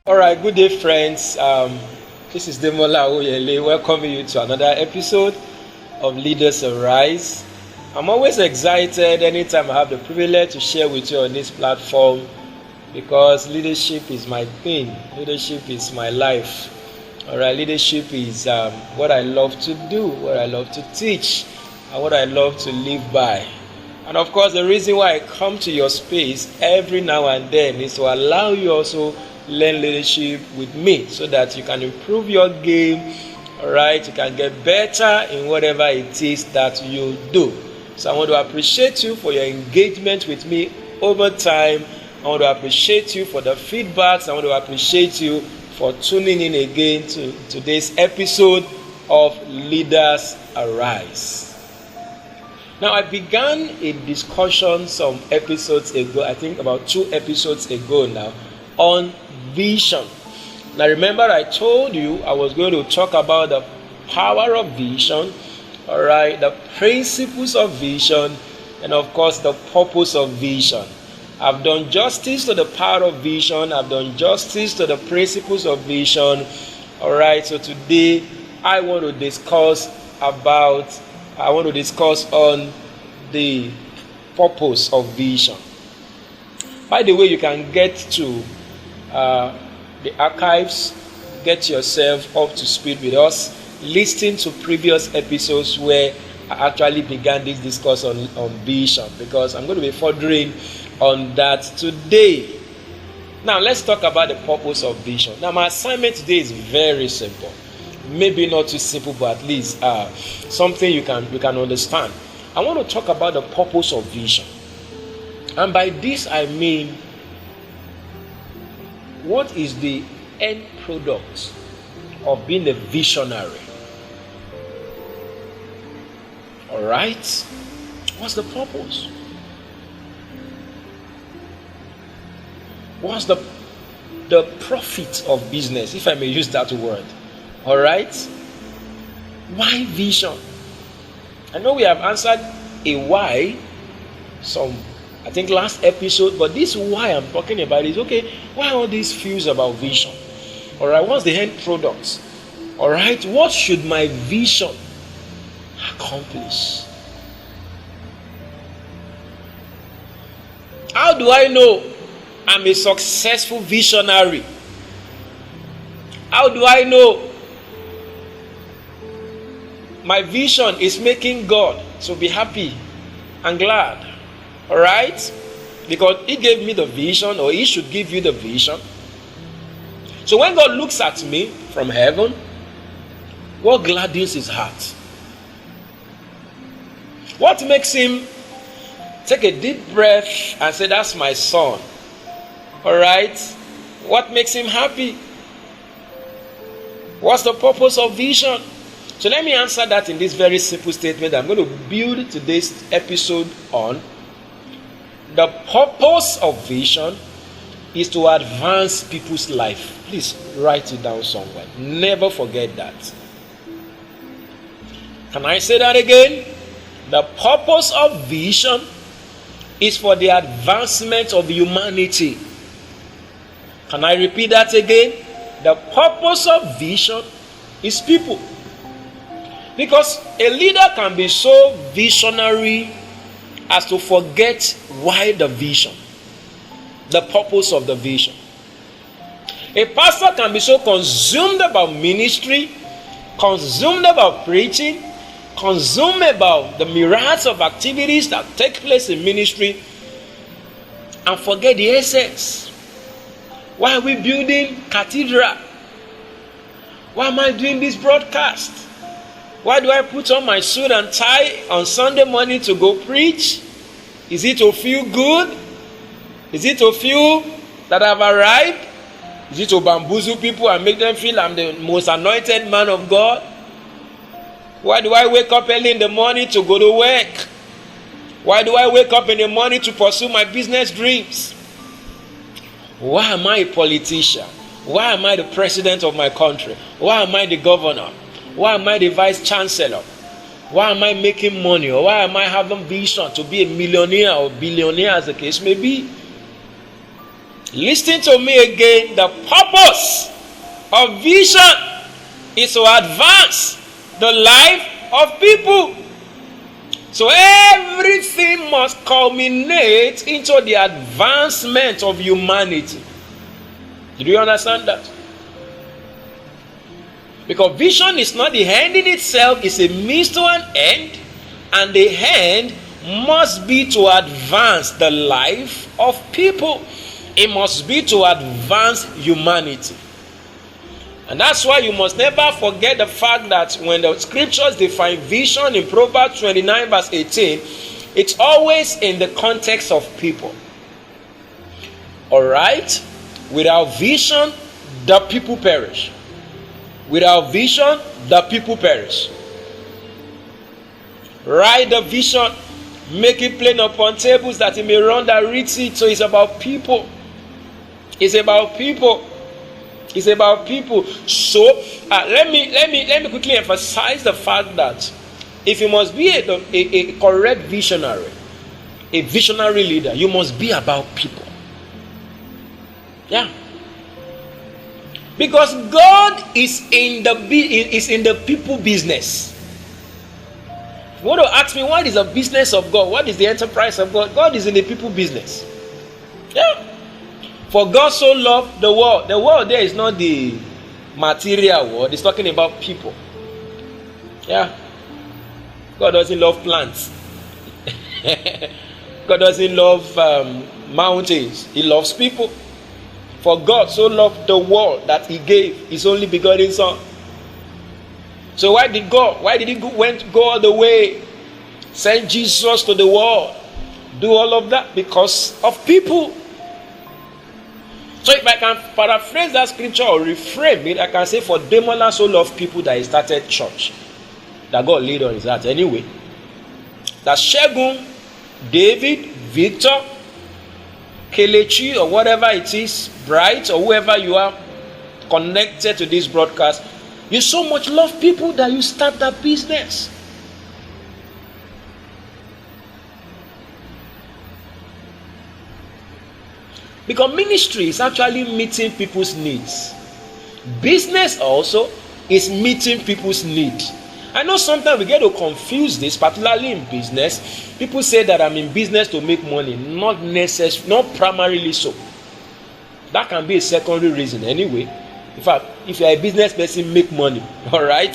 All right, good day, friends. This is Demola Awoyele welcoming you to another episode of Leaders Arise. I'm always excited anytime I have the privilege to share with you on this platform because leadership is my thing. Leadership is my life. All right, leadership is what I love to do, what I love to teach, and what I love to live by. And of course, the reason why I come to your space every now and then is to allow you also learn leadership with me so that you can improve your game. All right, you can get better in whatever it is that you do. So I want to appreciate you for your engagement with me over time. I want to appreciate you for the feedbacks. I want to appreciate you for tuning in again to today's episode of Leaders Arise. Now, I began a discussion some episodes ago, I think about 2 episodes ago now, on vision. Now, remember I told you I was going to talk about the power of vision, all right, the principles of vision, and of course the purpose of vision. I've done justice to the power of vision. I've done justice to the principles of vision. All right, so today I want to discuss on the purpose of vision. By the way, you can get to the archives, get yourself up to speed with us, listen to previous episodes where I actually began this discussion on vision, because I'm going to be furthering on that today. Now, let's talk about the purpose of vision. Now, my assignment today is very simple. Maybe not too simple, but at least something you can understand. I want to talk about the purpose of vision. And by this, I mean, what is the end product of being a visionary? All right? What's the purpose? What's the profit of business, if I may use that word? All right? Why vision? I know we have answered a why I think last episode, but this why I'm talking about is, okay, why all these views about vision? All right, what's the end product? All right, what should my vision accomplish? How do I know I'm a successful visionary? How do I know my vision is making God to be happy and glad? All right? Because He gave me the vision, or He should give you the vision. So when God looks at me from heaven, what gladdens His heart? What makes Him take a deep breath and say, that's my son? All right? What makes Him happy? What's the purpose of vision? So let me answer that in this very simple statement I'm going to build today's episode on. The purpose of vision is to advance people's life. Please write it down somewhere. Never forget that. Can I say that again? The purpose of vision is for the advancement of humanity. Can I repeat that again? The purpose of vision is people. Because a leader can be so visionary as to forget why the vision, the purpose of the vision. A pastor can be so consumed about ministry, consumed about preaching, consumed about the myriads of activities that take place in ministry, and forget the essence. Why are we building cathedral? Why am I doing this broadcast? Why do I put on my suit and tie on Sunday morning to go preach? Is it to feel good? Is it to feel that I've arrived? Is it to bamboozle people and make them feel I'm the most anointed man of God? Why do I wake up early in the morning to go to work? Why do I wake up in the morning to pursue my business dreams? Why am I a politician? Why am I the president of my country? Why am I the governor? Why am I the vice chancellor? Why am I making money? Or why am I having vision to be a millionaire or billionaire, as the case may be? Listen to me again. The purpose of vision is to advance the life of people. So everything must culminate into the advancement of humanity. Do you understand that? Because vision is not the end in itself, it's a means to an end, and the end must be to advance the life of people. It must be to advance humanity. And that's why you must never forget the fact that when the scriptures define vision in Proverbs 29 verse 18, it's always in the context of people. Alright? Without vision, the people perish. Without vision, the people perish. Write the vision, make it plain upon tables that it may run that reads it. So it's about people. It's about people. It's about people. So let me quickly emphasize the fact that if you must be a correct visionary, a visionary leader, you must be about people. Yeah. Because God is in the people business. If you want to ask me what is the business of God? What is the enterprise of God? God is in the people business. Yeah. For God so loved the world. The world there is not the material world. It's talking about people. Yeah. God doesn't love plants. God doesn't love mountains. He loves people. For God so loved the world that he gave his only begotten son. So why did he go all the way, send Jesus to the world, do all of that? Because of people. So if I can paraphrase that scripture or reframe it, I can say for Demola so loved people that he started church. That God laid on his heart anyway. That Shegun, David, Victor, Kelechi or whatever it is, Bright or whoever you are connected to this broadcast, you so much love people that you start that business. Because ministry is actually meeting people's needs. Business also is meeting people's needs. I know sometimes we get to confuse this, particularly in business. People say that I'm in business to make money. Not necessarily, not primarily so. That can be a secondary reason anyway. In fact, if you're a business person, make money. All right?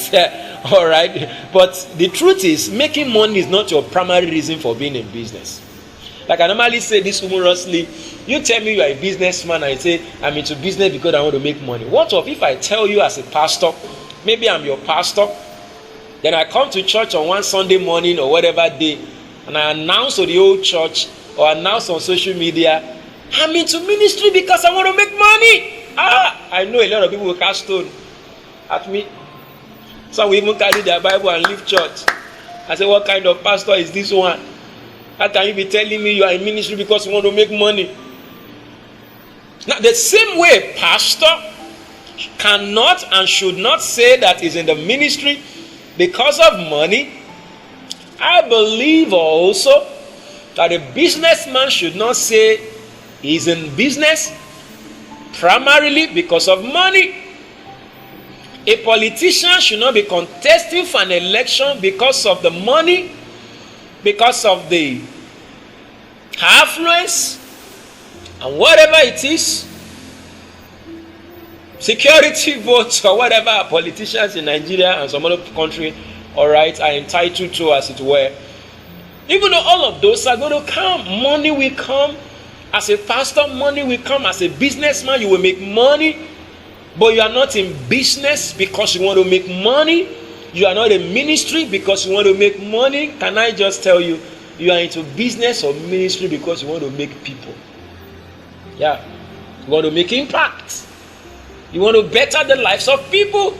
All right? But the truth is, making money is not your primary reason for being in business. Like I normally say this humorously, you tell me you are a businessman and I say, I'm into business because I want to make money. What if I tell you as a pastor, maybe I'm your pastor, then I come to church on one Sunday morning or whatever day, and I announce to the whole church or announce on social media, I'm into ministry because I want to make money. I know a lot of people will cast stone at me. Some will even carry their Bible and leave church. I say, what kind of pastor is this one? How can you be telling me you are in ministry because you want to make money? Now, the same way pastor cannot and should not say that he's in the ministry because of money, I believe also that a businessman should not say he's in business primarily because of money. A politician should not be contesting for an election because of the money, because of the affluence, and whatever it is, security votes or whatever politicians in Nigeria and some other country, all right, are entitled to, as it were. Even though all of those are going to come, money will come. As a pastor, money will come. As a businessman, you will make money, but you are not in business because you want to make money. You are not in ministry because you want to make money. Can I just tell you, you are into business or ministry because you want to make people? Yeah. You want to make impact. You want to better the lives of people.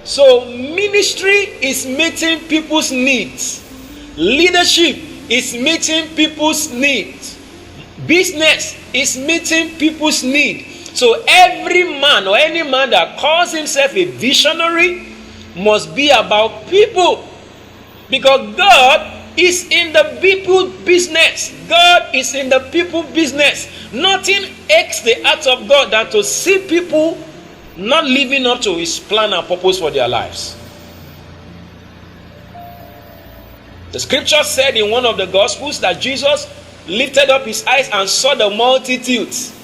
So ministry is meeting people's needs. Leadership is meeting people's needs. Business is meeting people's needs. So every man or any man that calls himself a visionary must be about people. Because God is in the people business. God is in the people business. Nothing aches the heart of God than to see people not living up to his plan and purpose for their lives. The scripture said in one of the gospels that Jesus lifted up his eyes and saw the multitudes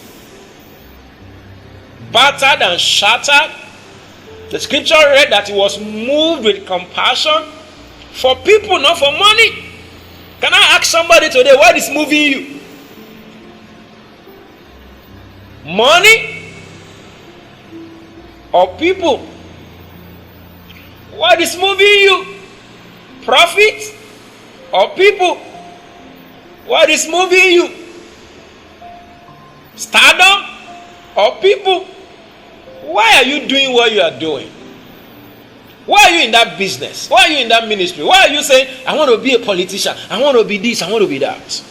battered and shattered. The scripture read that he was moved with compassion for people, not for money. Can I ask somebody today, what is moving you? Money or people? What is moving you? Profit or people? What is moving you? Stardom or people? Why are you doing what you are doing? Why are you in that business? Why are you in that ministry? Why are you saying, I want to be a politician, I want to be this, I want to be that?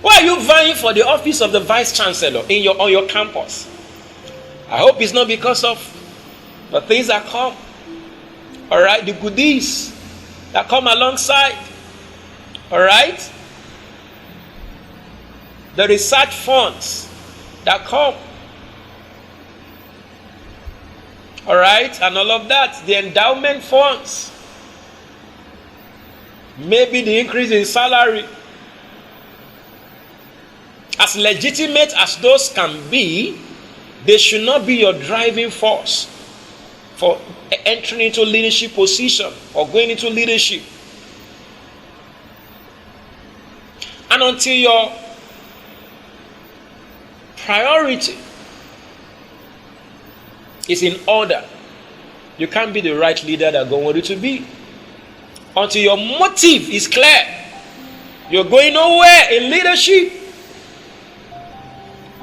Why are you vying for the office of the vice chancellor on your campus? I hope it's not because of the things that come. Alright, the goodies that come alongside. Alright? The research funds that come. Alright, and all of that. The endowment funds. Maybe the increase in salary. As legitimate as those can be, they should not be your driving force for entering into leadership position or going into leadership. And until your priority is in order, you can't be the right leader that God wants you to be. Until your motive is clear, you're going nowhere in leadership.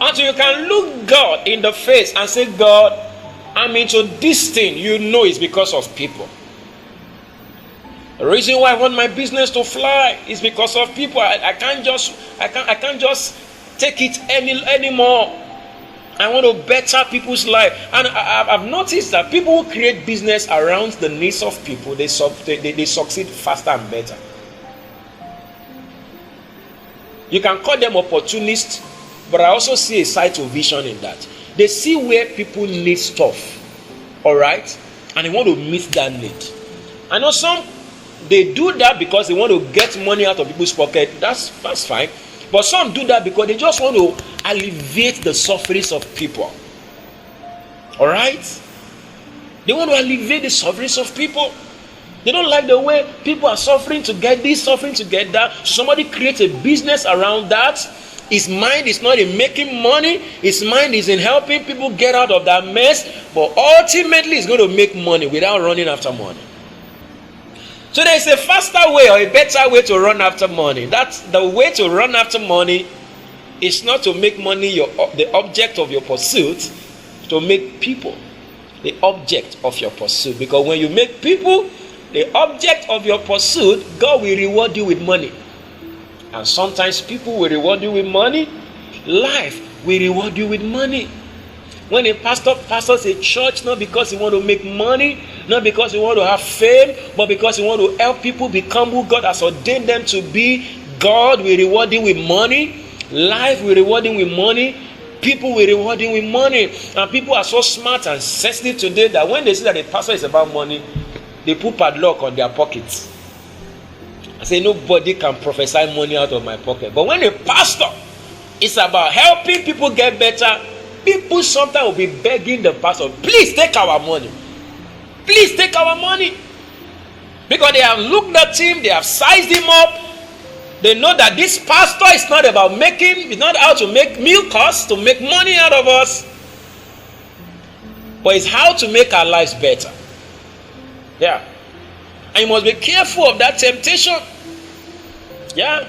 Until you can look God in the face and say, God, I'm into this thing, you know it's because of people. The reason why I want my business to fly is because of people. I can't just take it anymore. I want to better people's life. And I've noticed that people who create business around the needs of people, they succeed faster and better. You can call them opportunists, but I also see a side to vision in that. They see where people need stuff, all right, and they want to meet that need. I know some, they do that because they want to get money out of people's pocket. That's fine. But some do that because they just want to alleviate the sufferings of people. All right? They want to alleviate the sufferings of people. They don't like the way people are suffering to get this, suffering to get that. So somebody creates a business around that. His mind is not in making money. His mind is in helping people get out of that mess. But ultimately, he's going to make money without running after money. So there is a faster way or a better way to run after money. That's the way to run after money is not to make money the object of your pursuit, to make people the object of your pursuit. Because when you make people the object of your pursuit, God will reward you with money. And sometimes people will reward you with money. Life will reward you with money. When a pastor pastors a church, not because he want to make money, not because he want to have fame, but because he want to help people become who God has ordained them to be, God will reward him with money. Life will reward him with money. People will reward him with money. And people are so smart and sensitive today that when they see that a pastor is about money, they put padlock on their pockets. I say, nobody can prophesy money out of my pocket. But when a pastor is about helping people get better, people sometimes will be begging the pastor, please take our money. Please take our money. Because they have looked at him, they have sized him up. They know that this pastor is not about it's not how to make milk us, to make money out of us. But it's how to make our lives better. Yeah. And you must be careful of that temptation. Yeah.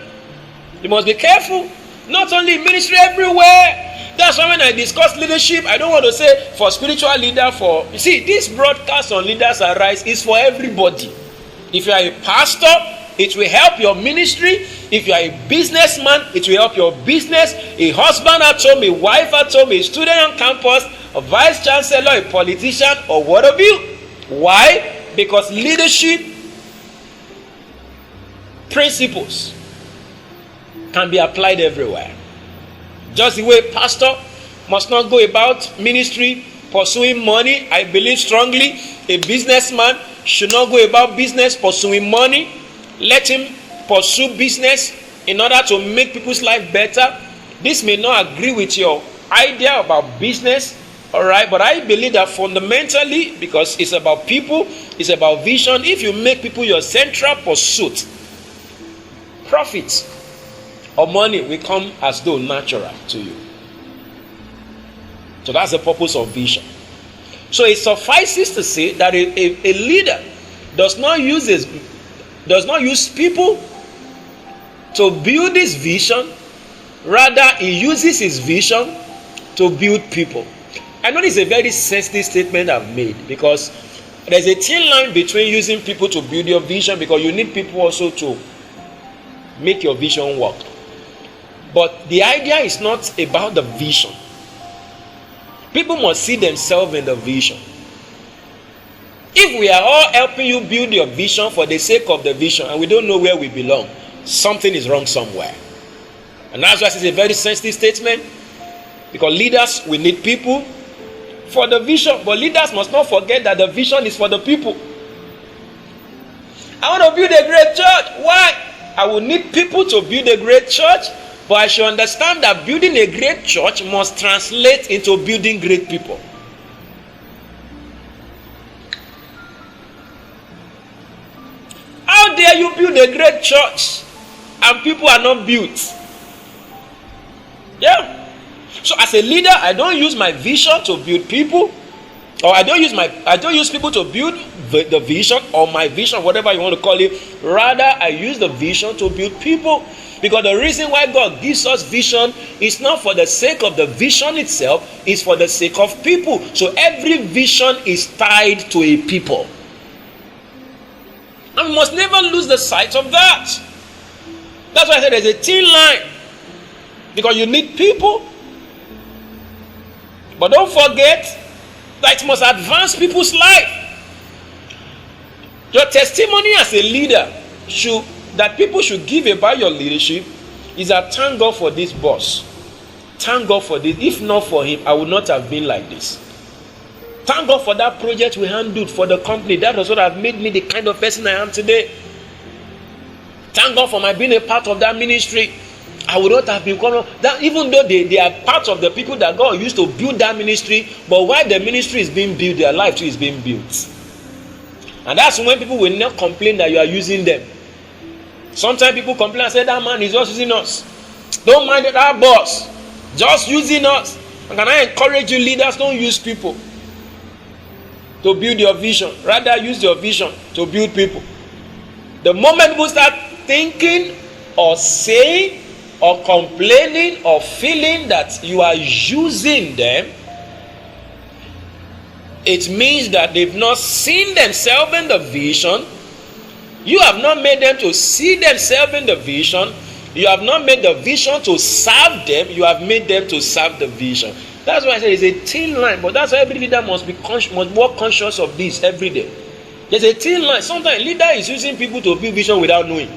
You must be careful. Not only in ministry, everywhere. That's why when I discuss leadership, I don't want to say for spiritual leader, you see, this broadcast on Leaders Arise is for everybody. If you are a pastor, it will help your ministry. If you are a businessman, it will help your business. A husband at home, a wife at home, a student on campus, a vice chancellor, a politician, or what have you. Why? Because leadership principles can be applied everywhere. Just the way pastor must not go about ministry pursuing money, I believe strongly a businessman should not go about business pursuing money. Let him pursue business in order to make people's life better. This may not agree with your idea about business, all right, but I believe that fundamentally, because it's about people, it's about vision, if you make people your central pursuit, profit or money will come as though natural to you. So that's the purpose of vision. So it suffices to say that a leader does not use people to build his vision. Rather, he uses his vision to build people. I know this is a very sensitive statement I've made, because there's a thin line between using people to build your vision, because you need people also to make your vision work. But the idea is not about the vision. People must see themselves in the vision. If we are all helping you build your vision for the sake of the vision and we don't know where we belong, something is wrong somewhere. And that's why it's a very sensitive statement, because leaders, we need people for the vision, but leaders must not forget that the vision is for the people. I want to build a great church. Why? I will need people to build a great church, but I should understand that building a great church must translate into building great people. How dare you build a great church and people are not built? Yeah. So as a leader, I don't use my vision to build people, or I don't use people to build the vision, or my vision, whatever you want to call it. Rather, I use the vision to build people. Because the reason why God gives us vision is not for the sake of the vision itself, it's for the sake of people. So every vision is tied to a people. And we must never lose the sight of that. That's why I said there's a thin line. Because you need people. But don't forget that it must advance people's life. Your testimony as a leader that people should give about your leadership is that thank God for this boss. Thank God for this. If not for him, I would not have been like this. Thank God for that project we handled for the company. That was what have made me the kind of person I am today. Thank God for my being a part of that ministry. I would not have become that, even though they are part of the people that God used to build that ministry. But while the ministry is being built, their life too is being built. And that's when people will not complain that you are using them. Sometimes people complain and say, that man is just using us. Don't mind that boss, just using us. And can I encourage you, leaders, don't use people to build your vision. Rather, use your vision to build people. The moment people start thinking or saying or complaining or feeling that you are using them, it means that they've not seen themselves in the vision. You have not made them to see themselves in the vision. You have not made the vision to serve them. You have made them to serve the vision. That's why I say it's a thin line. But that's why every leader must be more conscious of this every day. There's a thin line. Sometimes leader is using people to build vision without knowing.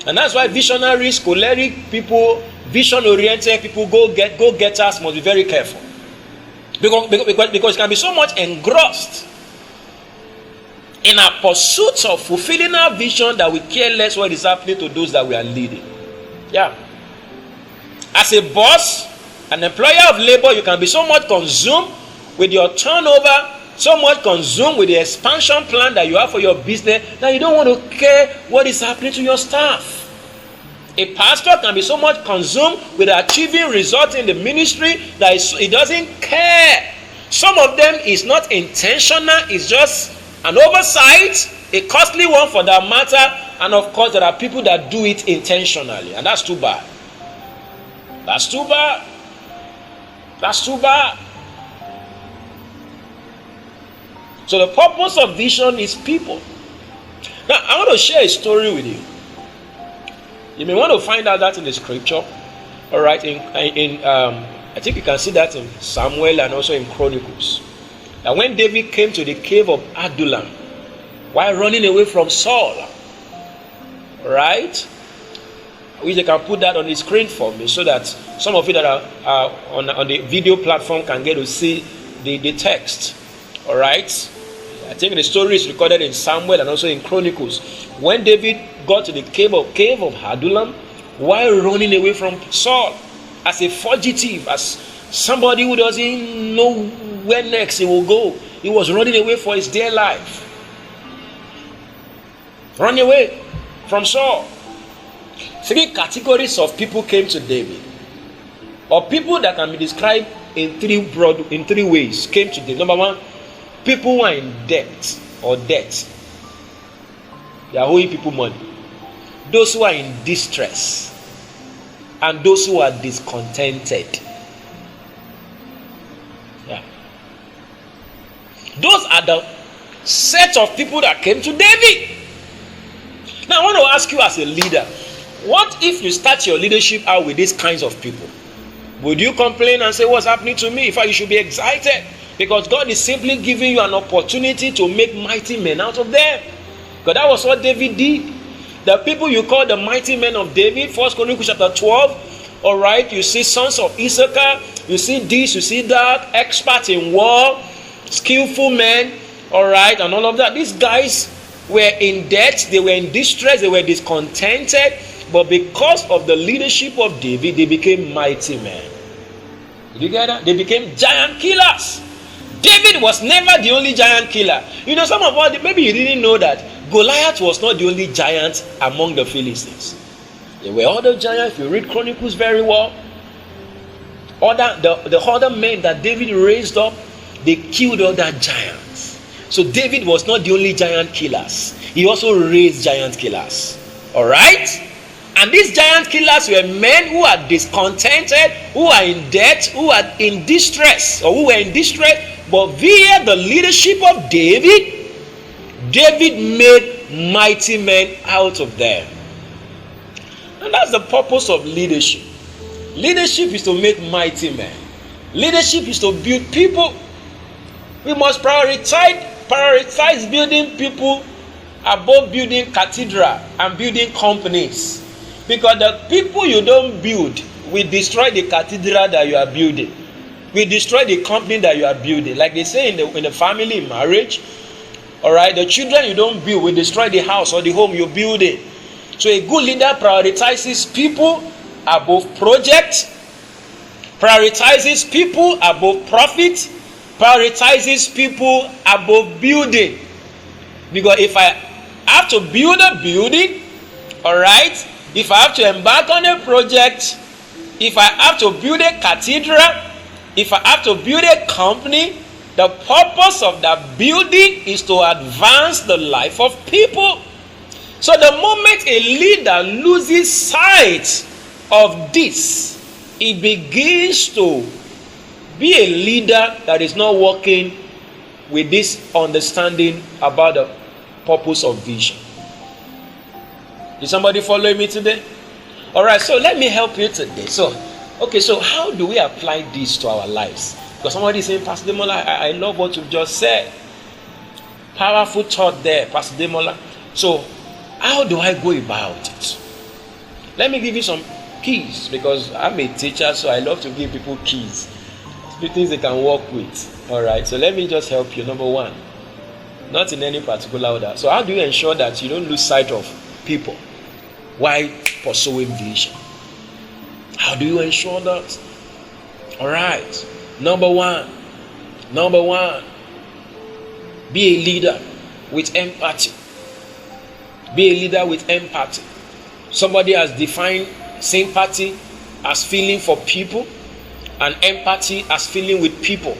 And that's why visionaries, choleric people, vision-oriented people, go-getters must be very careful. Because you can be so much engrossed in our pursuit of fulfilling our vision that we care less what is happening to those that we are leading. Yeah. As a boss, an employer of labor, you can be so much consumed with your turnover, so much consumed with the expansion plan that you have for your business, that you don't want to care what is happening to your staff. A pastor can be so much consumed with achieving results in the ministry that he doesn't care. Some of them is not intentional, it's just an oversight, a costly one for that matter. And of course, there are people that do it intentionally, and that's too bad. That's too bad. That's too bad. So the purpose of vision is people. Now, I want to share a story with you. You may want to find out that in the scripture. All right, I think you can see that in Samuel and also in Chronicles. That when David came to the cave of Adullam, while running away from Saul, right? Which they can put that on the screen for me so that some of you that are on the video platform can get to see the text. All right? I think the story is recorded in Samuel and also in Chronicles. When David got to the cave of Adullam, while running away from Saul, as a fugitive, as somebody who doesn't know where next he will go, he was running away for his dear life. Running away from Saul. 3 categories of people came to David, or people that can be described in three ways came to David. Number one, people who are in debt or debt. They are owing people money. Those who are in distress, and those who are discontented. Yeah. Those are the set of people that came to David. Now I want to ask you as a leader, what if you start your leadership out with these kinds of people? Would you complain and say, what's happening to me? In fact, you should be excited because God is simply giving you an opportunity to make mighty men out of them. Because that was what David did. The people you call the mighty men of David, 1 Chronicles chapter 12, all right, you see sons of Issachar, you see this, you see that, experts in war, skillful men, all right, and all of that. These guys were in debt, they were in distress, they were discontented, but because of the leadership of David, they became mighty men. Did you get that? They became giant killers. David was never the only giant killer. You know, some of us, maybe you didn't know that Goliath was not the only giant among the Philistines. There were other giants. If you read Chronicles very well, the other men that David raised up, they killed other giants. So David was not the only giant killers. He also raised giant killers. All right? And these giant killers were men who are discontented, who are in debt, who are in distress, or who were in distress. But via the leadership of David, David made mighty men out of them. And that's the purpose of leadership. Leadership is to make mighty men. Leadership is to build people. We must prioritize building people above building cathedral and building companies. Because the people you don't build will destroy the cathedral that you are building. Will destroy the company that you are building. Like they say in the family, in marriage, all right, the children you don't build will destroy the house or the home you're building. So a good leader prioritizes people above project, prioritizes people above profit, prioritizes people above building. Because if I have to build a building, all right, if I have to embark on a project, if I have to build a cathedral, if I have to build a company, the purpose of that building is to advance the life of people. So the moment a leader loses sight of this, he begins to be a leader that is not working with this understanding about the purpose of vision. Is somebody following me today? All right, so let me help you today. So how do we apply this to our lives? Because somebody is saying, Pastor Demola, I love what you've just said. Powerful thought there, Pastor Demola. So how do I go about it? Let me give you some keys, because I'm a teacher, so I love to give people keys, things they can work with. All right, so let me just help you. Number one, not in any particular order. So how do you ensure that you don't lose sight of people while pursuing vision? How do you ensure that? All right, number one, be a leader with empathy. Be a leader with empathy. Somebody has defined sympathy as feeling for people and empathy as feeling with people.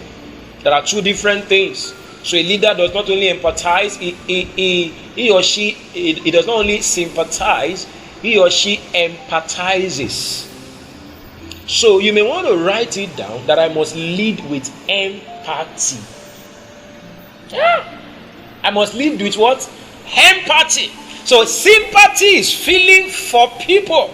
There are two different things. So a leader does not only empathize, he or she does not only sympathize, he or she empathizes. So you may want to write it down that I must lead with empathy. Yeah. I must lead with what? Empathy. So sympathy is feeling for people.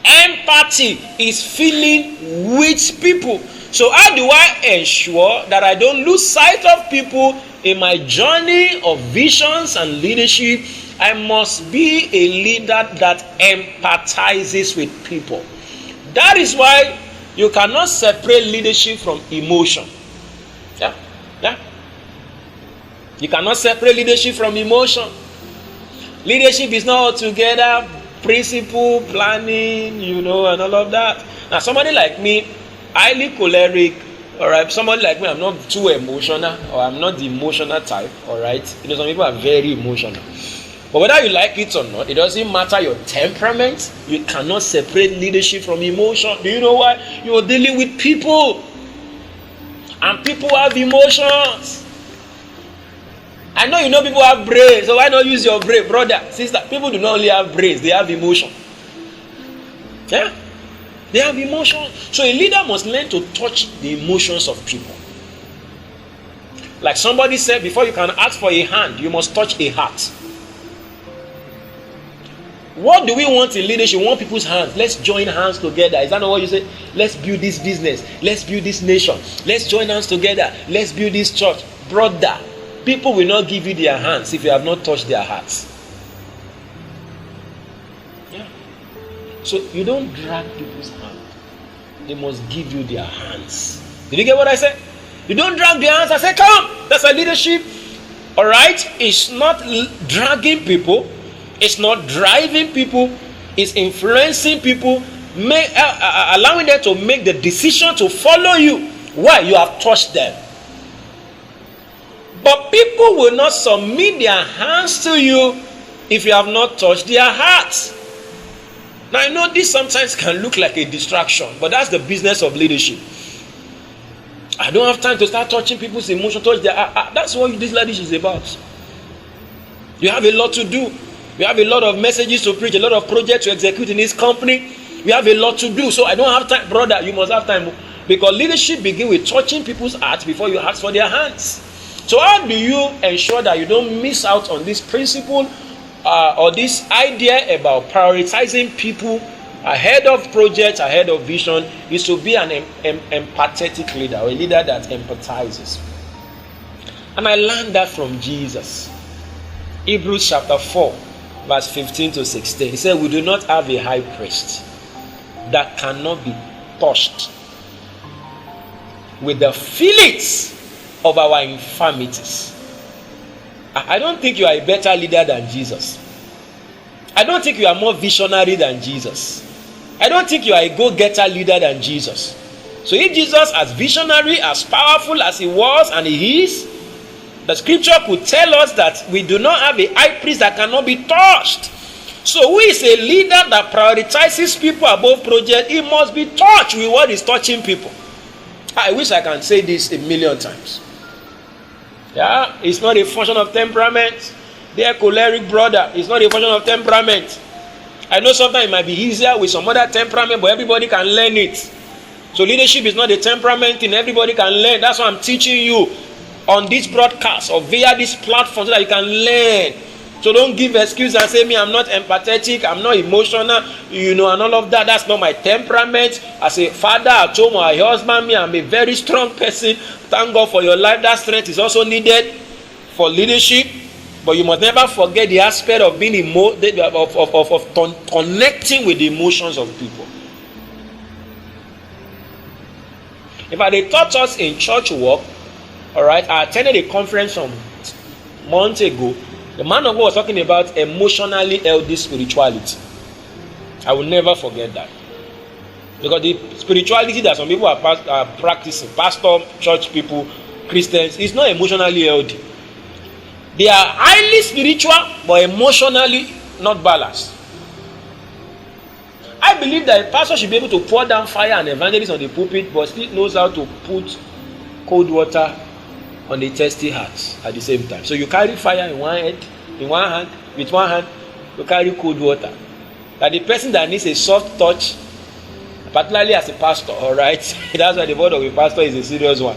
Empathy is feeling with people. So how do I ensure that I don't lose sight of people in my journey of visions and leadership? I must be a leader that empathizes with people. That is why you cannot separate leadership from emotion. Yeah. You cannot separate leadership from emotion. Leadership is not altogether principle, planning, and all of that. Now, somebody like me, highly choleric, all right. Somebody like me, I'm not too emotional, or I'm not the emotional type, all right. Some people are very emotional. But whether you like it or not, it doesn't matter your temperament. You cannot separate leadership from emotion. Do you know why? You're dealing with people. And people have emotions. I know people have brains, so why not use your brain? Brother, sister, people do not only have brains, they have emotion. Yeah? They have emotion. So a leader must learn to touch the emotions of people. Like somebody said, before you can ask for a hand, you must touch a heart. What do we want in leadership? We want people's hands. Let's join hands together. Is that not what you say? Let's build this business. Let's build this nation. Let's join hands together. Let's build this church. Brother, people will not give you their hands if you have not touched their hearts. Yeah. So you don't drag people's hands. They must give you their hands. Did you get what I said? You don't drag their hands. I say, come. That's a leadership. All right? It's not dragging people. It's not driving people. It's influencing people, allowing them to make the decision to follow you. Why? You have touched them. But people will not submit their hands to you if you have not touched their hearts. Now, I know this sometimes can look like a distraction, but that's the business of leadership. I don't have time to start touching people's emotions, touch their heart. That's what this leadership is about. You have a lot to do. We have a lot of messages to preach, a lot of projects to execute in this company. We have a lot to do. So I don't have time. Brother, you must have time. Because leadership begins with touching people's hearts before you ask for their hands. So how do you ensure that you don't miss out on this principle or this idea about prioritizing people ahead of projects, ahead of vision, is to be an empathetic leader, or a leader that empathizes. And I learned that from Jesus. Hebrews chapter 4. Verse 15 to 16. He said, we do not have a high priest that cannot be touched with the feelings of our infirmities. I don't think you are a better leader than Jesus. I don't think you are more visionary than Jesus. I don't think you are a go-getter leader than Jesus. So if Jesus, as visionary, as powerful as he was and he is, the scripture could tell us that we do not have a high priest that cannot be touched. So who is a leader that prioritizes people above project? He must be touched with what is touching people. I wish I can say this a million times. Yeah, it's not a function of temperament. Dear choleric brother, it's not a function of temperament. I know sometimes it might be easier with some other temperament, but everybody can learn it. So leadership is not a temperament thing. Everybody can learn. That's why I'm teaching you on this broadcast or via this platform so that you can learn. So don't give excuse and say, me, I'm not empathetic, I'm not emotional, and all of that. That's not my temperament. As a father, at home, or a husband, me, I'm a very strong person. Thank God for your life. That strength is also needed for leadership. But you must never forget the aspect of being connecting with the emotions of people. In fact, they taught us in church work. All right, I attended a conference some months ago. The man of God was talking about emotionally healthy spirituality. I will never forget that. Because the spirituality that some people are practicing, pastor, church people, Christians, is not emotionally healthy. They are highly spiritual, but emotionally not balanced. I believe that a pastor should be able to pour down fire and evangelist on the pulpit, but still knows how to put cold water on the thirsty hearts at the same time. So you carry fire in one hand, with one hand, you carry cold water. That the person that needs a soft touch particularly as a pastor, all right? That's why the word of a pastor is a serious one.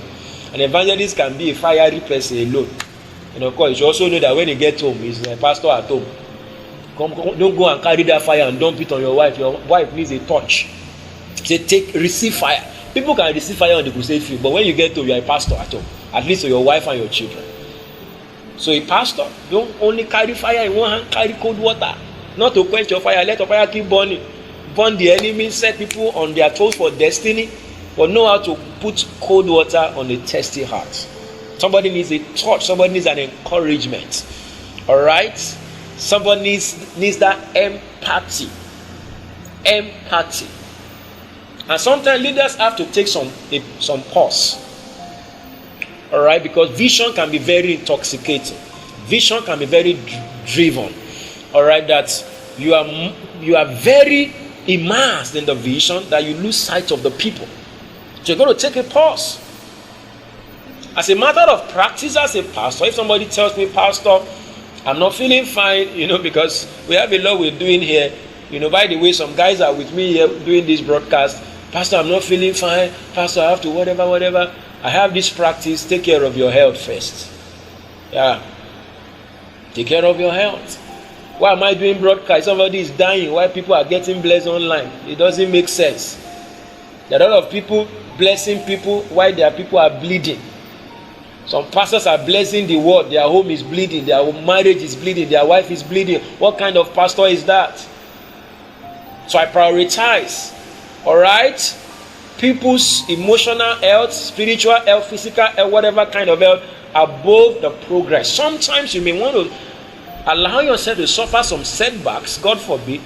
An evangelist can be a fiery person alone. And of course, you should also know that when you get home, he's a pastor at home. Don't go and carry that fire and dump it on your wife. Your wife needs a touch. Say, receive fire. People can receive fire on the crusade field, but when you get home, you are a pastor at home. At least for your wife and your children. So a pastor, don't only carry fire in one hand, carry cold water. Not to quench your fire, let your fire keep burning. Burn the enemy, set people on their toes for destiny, but know how to put cold water on a thirsty heart. Somebody needs a touch, somebody needs an encouragement. Alright? Somebody needs that empathy. Empathy. And sometimes leaders have to take some pause. Alright, because vision can be very intoxicating. Vision can be very driven. Alright, that you are very immersed in the vision that you lose sight of the people. So you're going to take a pause. As a matter of practice, as a pastor, if somebody tells me, Pastor, I'm not feeling fine, because we have a lot we're doing here. By the way, some guys are with me here doing this broadcast. Pastor, I'm not feeling fine. Pastor, I have to whatever. I have this practice. Take care of your health first. Yeah. Take care of your health. Why am I doing broadcast? Somebody is dying. Why people are getting blessed online? It doesn't make sense. There are a lot of people blessing people while their people are bleeding. Some pastors are blessing the world. Their home is bleeding. Their marriage is bleeding. Their wife is bleeding. What kind of pastor is that? So I prioritize. Alright? People's emotional health, spiritual health, physical health, whatever kind of health, above the progress. Sometimes you may want to allow yourself to suffer some setbacks, God forbid,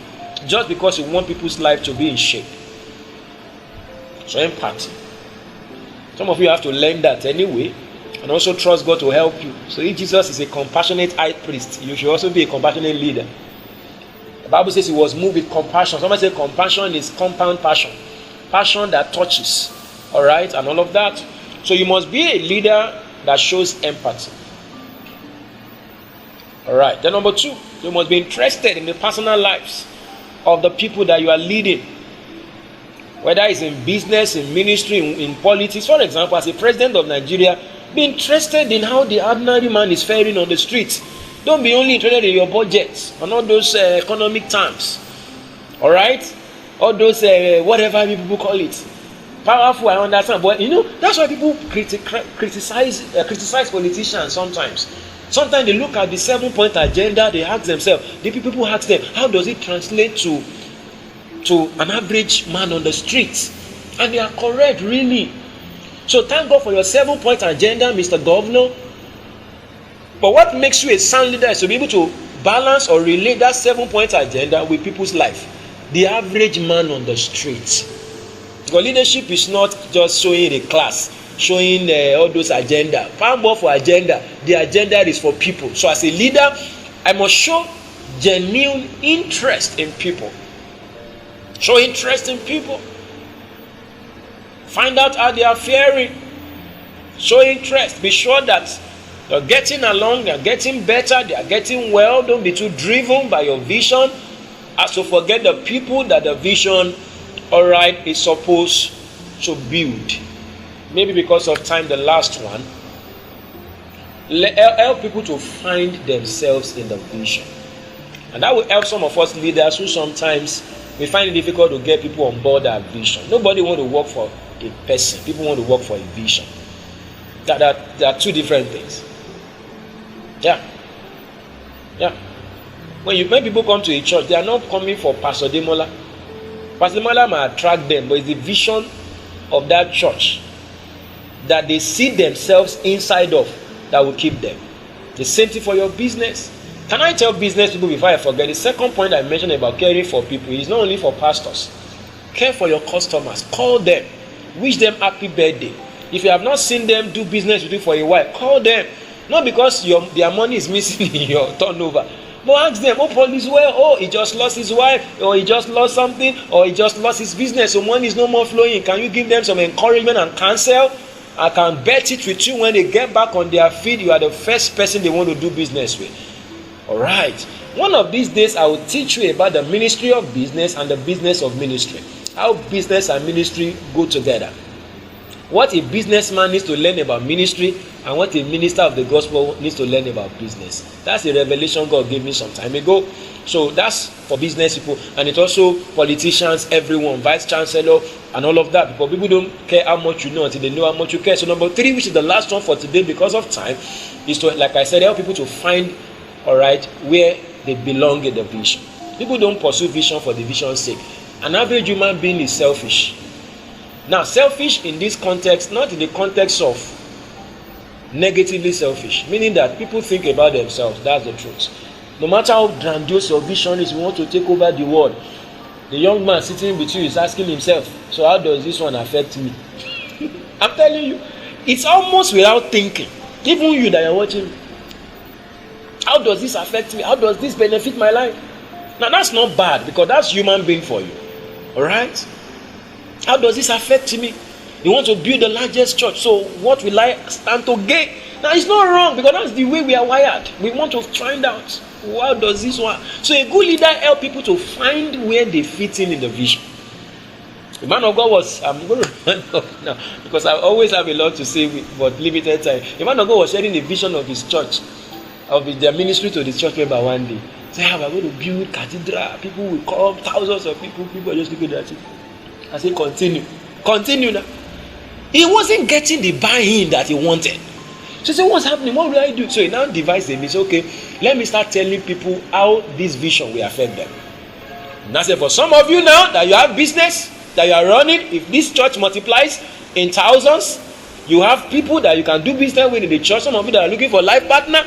just because you want people's life to be in shape. So empathy. Some of you have to learn that anyway, and also trust God to help you. So if Jesus is a compassionate high priest, you should also be a compassionate leader. The Bible says he was moved with compassion. Somebody say compassion is compound passion. Passion that touches. Alright, and all of that. So you must be a leader that shows empathy. Alright, then number 2, you must be interested in the personal lives of the people that you are leading. Whether it's in business, in ministry, in politics. For example, as a president of Nigeria, be interested in how the ordinary man is faring on the streets. Don't be only interested in your budget and all those economic terms. Alright? All those whatever people call it. Powerful, I understand. But that's why people criticize politicians sometimes. Sometimes they look at the 7-point agenda, they ask themselves, the people ask them, how does it translate to an average man on the streets? And they are correct, really. So thank God for your 7-point agenda, Mr. Governor. But what makes you a sound leader is to be able to balance or relate that 7-point agenda with people's life. The average man on the street. Because leadership is not just showing a class, showing all those agenda. Thank God for agenda. The agenda is for people. So as a leader, I must show genuine interest in people. Show interest in people. Find out how they are faring. Show interest. Be sure that they're getting along, they're getting better, they are getting well. Don't be too driven by your vision as to forget the people that the vision, is supposed to build. Maybe because of time, the last one. Help people to find themselves in the vision. And that will help some of us leaders who sometimes we find it difficult to get people on board our vision. Nobody wants to work for a person. People want to work for a vision. There are two different things. Yeah. When people come to a church, they are not coming for Pastor Demola. Pastor Demola may attract them, but it's the vision of that church that they see themselves inside of that will keep them. The same thing for your business. Can I tell business people before I forget? The second point I mentioned about caring for people is not only for pastors. Care for your customers. Call them. Wish them happy birthday. If you have not seen them do business with you for a while, call them. Not because their money is missing in your turnover, but ask them, Paul is well, he just lost his wife, or he just lost something, or he just lost his business, so money is no more flowing. Can you give them some encouragement and counsel? I can bet it with you, when they get back on their feet, you are the first person they want to do business with. Alright. One of these days, I will teach you about the ministry of business and the business of ministry. how business and ministry go together. What a businessman needs to learn about ministry and what a minister of the gospel needs to learn about business. That's a revelation God gave me some time ago. So that's for business people, and it's also politicians, everyone, vice chancellor, and all of that. Because people don't care how much you know until they know how much you care. So number 3, which is the last one for today because of time, is to, like I said, help people to find, all right, where they belong in the vision. People don't pursue vision for the vision's sake. An average human being is selfish. Now, selfish in this context, not in the context of negatively selfish, meaning that people think about themselves. That's the truth. No matter how grandiose your vision is, you want to take over the world. The young man sitting with you is asking himself, so how does this one affect me? I'm telling you, it's almost without thinking. Even you that are watching, how does this affect me? How does this benefit my life? Now, that's not bad because that's human being for you. All right? How does this affect me? You want to build the largest church, so what will I stand to gain? Now, it's not wrong because that's the way we are wired. We want to find out, how does this one? So a good leader helps people to find where they fit in the vision. The man of God was, I'm going to run off now because I always have a lot to say but limited time. The man of God was sharing the vision of his church, of their ministry to the church member one day. Say, we're going to build cathedral, people will come, thousands of people are just looking at it. I say, continue now. He wasn't getting the buy-in that he wanted. So he said, what's happening? What will I do? So he now devised a means. Okay, let me start telling people how this vision will affect them. And I said, for some of you now that you have business that you are running, if this church multiplies in thousands, you have people that you can do business with in the church. Some of you that are looking for life partner.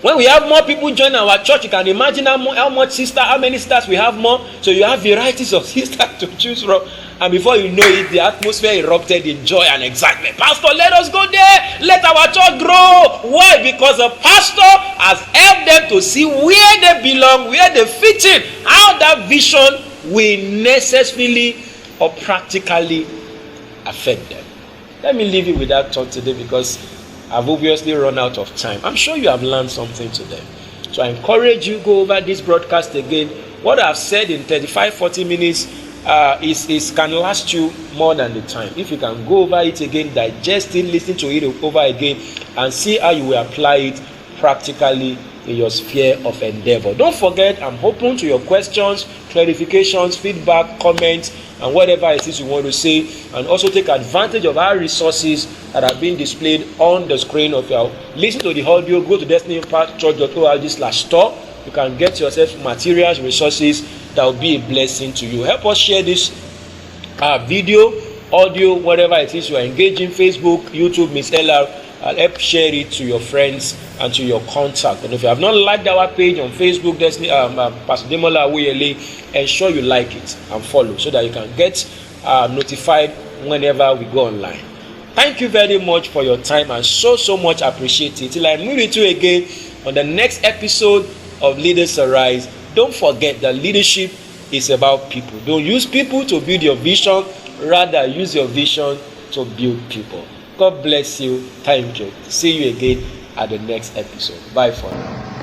When we have more people join our church, you can imagine how many sisters we have more. So you have varieties of sisters to choose from. And before you know it, the atmosphere erupted in joy and excitement. Pastor, let us go there. Let our church grow. Why? Because the pastor has helped them to see where they belong, where they fit in, how that vision will necessarily or practically affect them. Let me leave you with that thought today because I've obviously run out of time. I'm sure you have learned something today. So I encourage you, go over this broadcast again. What I've said in 35-40 minutes is can last you more than the time. If you can go over it again, digest it, listen to it over again, and see how you will apply it practically in your sphere of endeavor. Don't forget, I'm open to your questions, clarifications, feedback, comments, and whatever it is you want to say. And also take advantage of our resources that are being displayed on the screen of your. Listen to the audio, go to destiny-church.org/store. You can get yourself materials, resources that will be a blessing to you. Help us share this video, audio, whatever it is you are engaging, Facebook, YouTube, Miss Ella. I'll help share it to your friends and to your contact. And if you have not liked our page on Facebook, Pastor Demola Awoyele, ensure you like it and follow so that you can get notified whenever we go online. Thank you very much for your time and so much appreciate it. Till I meet with you again on the next episode of Leaders Arise. Don't forget that leadership is about people. Don't use people to build your vision, rather use your vision to build people. God bless you. Thank you. See you again at the next episode. Bye for now.